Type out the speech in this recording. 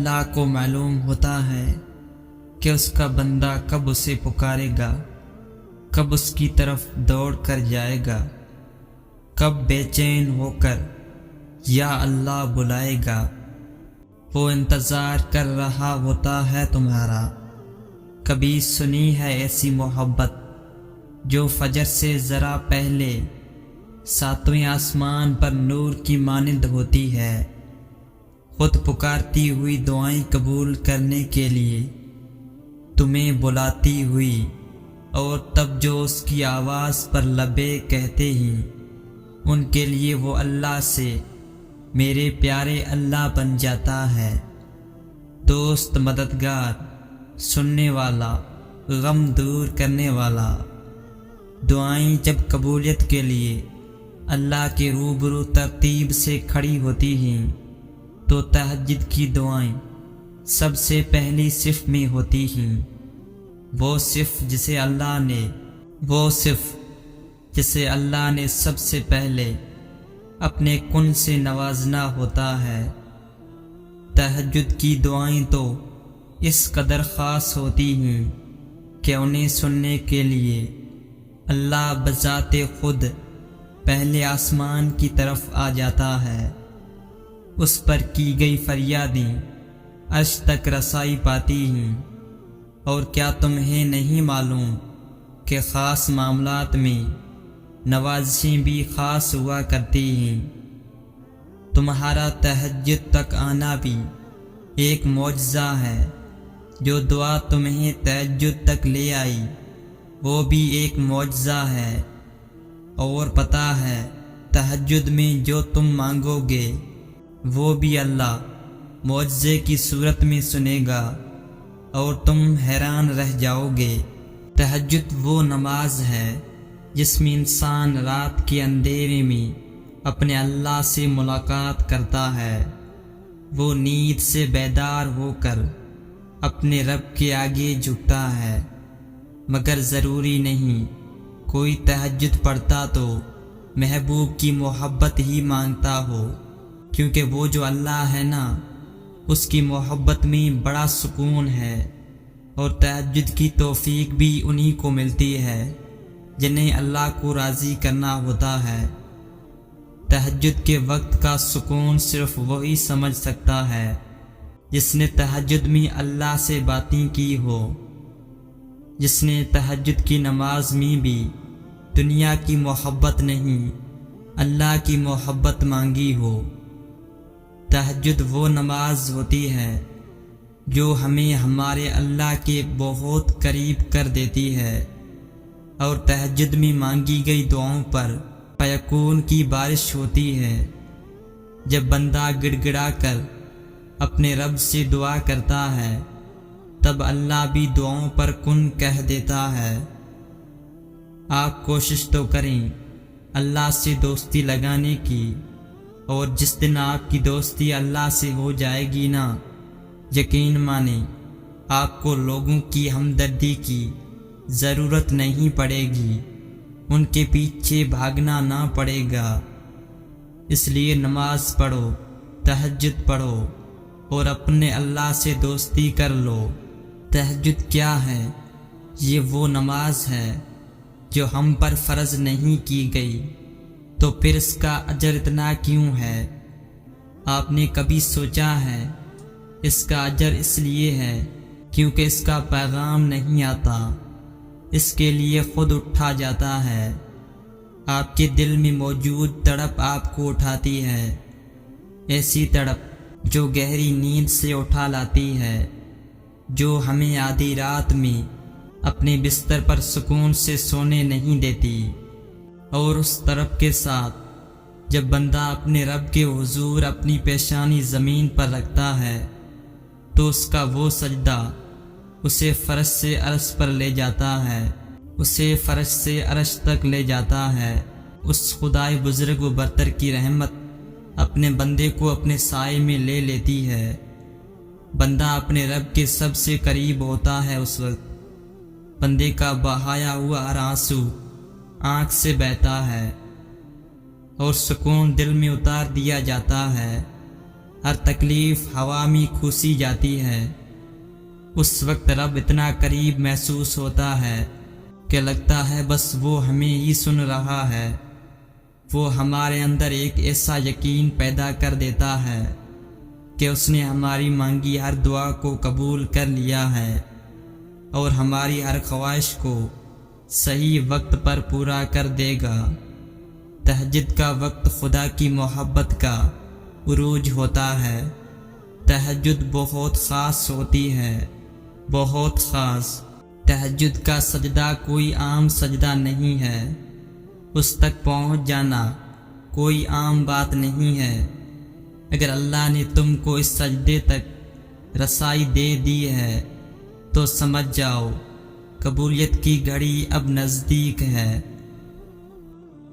اللہ کو معلوم ہوتا ہے کہ اس کا بندہ کب اسے پکارے گا، کب اس کی طرف دوڑ کر جائے گا، کب بے چین ہو کر یا اللہ بلائے گا۔ وہ انتظار کر رہا ہوتا ہے تمہارا۔ کبھی سنی ہے ایسی محبت جو فجر سے ذرا پہلے ساتویں آسمان پر نور کی مانند ہوتی ہے، خود پکارتی ہوئی دعائیں قبول کرنے کے لیے تمہیں بلاتی ہوئی، اور تب جو اس کی آواز پر لبے کہتے ہیں ان کے لیے وہ اللہ سے میرے پیارے اللہ بن جاتا ہے، دوست، مددگار، سننے والا، غم دور کرنے والا۔ دعائیں جب قبولیت کے لیے اللہ کے روبرو ترتیب سے کھڑی ہوتی ہیں تو تہجد کی دعائیں سب سے پہلی صف میں ہوتی ہیں۔ وہ صف جسے اللہ نے سب سے پہلے اپنے کن سے نوازنا ہوتا ہے۔ تہجد کی دعائیں تو اس قدر خاص ہوتی ہیں کہ انہیں سننے کے لیے اللہ بذات خود پہلے آسمان کی طرف آ جاتا ہے۔ اس پر کی گئی فریادیں عرش تک رسائی پاتی ہیں۔ اور کیا تمہیں نہیں معلوم کہ خاص معاملات میں نوازشیں بھی خاص ہوا کرتی ہیں؟ تمہارا تہجد تک آنا بھی ایک معجزہ ہے۔ جو دعا تمہیں تہجد تک لے آئی وہ بھی ایک معجزہ ہے۔ اور پتہ ہے تہجد میں جو تم مانگو گے وہ بھی اللہ معجزے کی صورت میں سنے گا اور تم حیران رہ جاؤ گے۔ تہجد وہ نماز ہے جس میں انسان رات کے اندھیرے میں اپنے اللہ سے ملاقات کرتا ہے۔ وہ نیند سے بیدار ہو کر اپنے رب کے آگے جھکتا ہے، مگر ضروری نہیں کوئی تہجد پڑھتا تو محبوب کی محبت ہی مانگتا ہو، کیونکہ وہ جو اللہ ہے نا، اس کی محبت میں بڑا سکون ہے۔ اور تہجد کی توفیق بھی انہی کو ملتی ہے جنہیں اللہ کو راضی کرنا ہوتا ہے۔ تہجد کے وقت کا سکون صرف وہی سمجھ سکتا ہے جس نے تہجد میں اللہ سے باتیں کی ہو، جس نے تہجد کی نماز میں بھی دنیا کی محبت نہیں اللہ کی محبت مانگی ہو۔ تہجد وہ نماز ہوتی ہے جو ہمیں ہمارے اللہ کے بہت قریب کر دیتی ہے، اور تہجد میں مانگی گئی دعاؤں پر فیکون کی بارش ہوتی ہے۔ جب بندہ گڑ گڑا کر اپنے رب سے دعا کرتا ہے تب اللہ بھی دعاؤں پر کن کہہ دیتا ہے۔ آپ کوشش تو کریں اللہ سے دوستی لگانے کی، اور جس دن آپ کی دوستی اللہ سے ہو جائے گی نا، یقین مانیں آپ کو لوگوں کی ہمدردی کی ضرورت نہیں پڑے گی، ان کے پیچھے بھاگنا نہ پڑے گا۔ اس لیے نماز پڑھو، تہجد پڑھو اور اپنے اللہ سے دوستی کر لو۔ تہجد کیا ہے؟ یہ وہ نماز ہے جو ہم پر فرض نہیں کی گئی، تو پھر اس کا اجر اتنا کیوں ہے؟ آپ نے کبھی سوچا ہے؟ اس کا اجر اس لیے ہے کیونکہ اس کا پیغام نہیں آتا، اس کے لیے خود اٹھا جاتا ہے۔ آپ کے دل میں موجود تڑپ آپ کو اٹھاتی ہے، ایسی تڑپ جو گہری نیند سے اٹھا لاتی ہے، جو ہمیں آدھی رات میں اپنے بستر پر سکون سے سونے نہیں دیتی۔ اور اس تڑپ کے ساتھ جب بندہ اپنے رب کے حضور اپنی پیشانی زمین پر رکھتا ہے تو اس کا وہ سجدہ اسے فرش سے عرش پر لے جاتا ہے، اسے فرش سے عرش تک لے جاتا ہے۔ اس خدائے بزرگ و برتر کی رحمت اپنے بندے کو اپنے سائے میں لے لیتی ہے۔ بندہ اپنے رب کے سب سے قریب ہوتا ہے۔ اس وقت بندے کا بہایا ہوا ہر آنسو آنکھ سے بہتا ہے اور سکون دل میں اتار دیا جاتا ہے۔ ہر تکلیف ہوا میں کھوسی جاتی ہے، اس وقت رب اتنا قریب محسوس ہوتا ہے کہ لگتا ہے بس وہ ہمیں ہی سن رہا ہے۔ وہ ہمارے اندر ایک ایسا یقین پیدا کر دیتا ہے کہ اس نے ہماری مانگی ہر دعا کو قبول کر لیا ہے اور ہماری ہر خواہش کو صحیح وقت پر پورا کر دے گا۔ تہجد کا وقت خدا کی محبت کا عروج ہوتا ہے۔ تہجد بہت خاص ہوتی ہے، بہت خاص۔ تہجد کا سجدہ کوئی عام سجدہ نہیں ہے، اس تک پہنچ جانا کوئی عام بات نہیں ہے۔ اگر اللہ نے تم کو اس سجدے تک رسائی دے دی ہے تو سمجھ جاؤ قبولیت کی گھڑی اب نزدیک ہے۔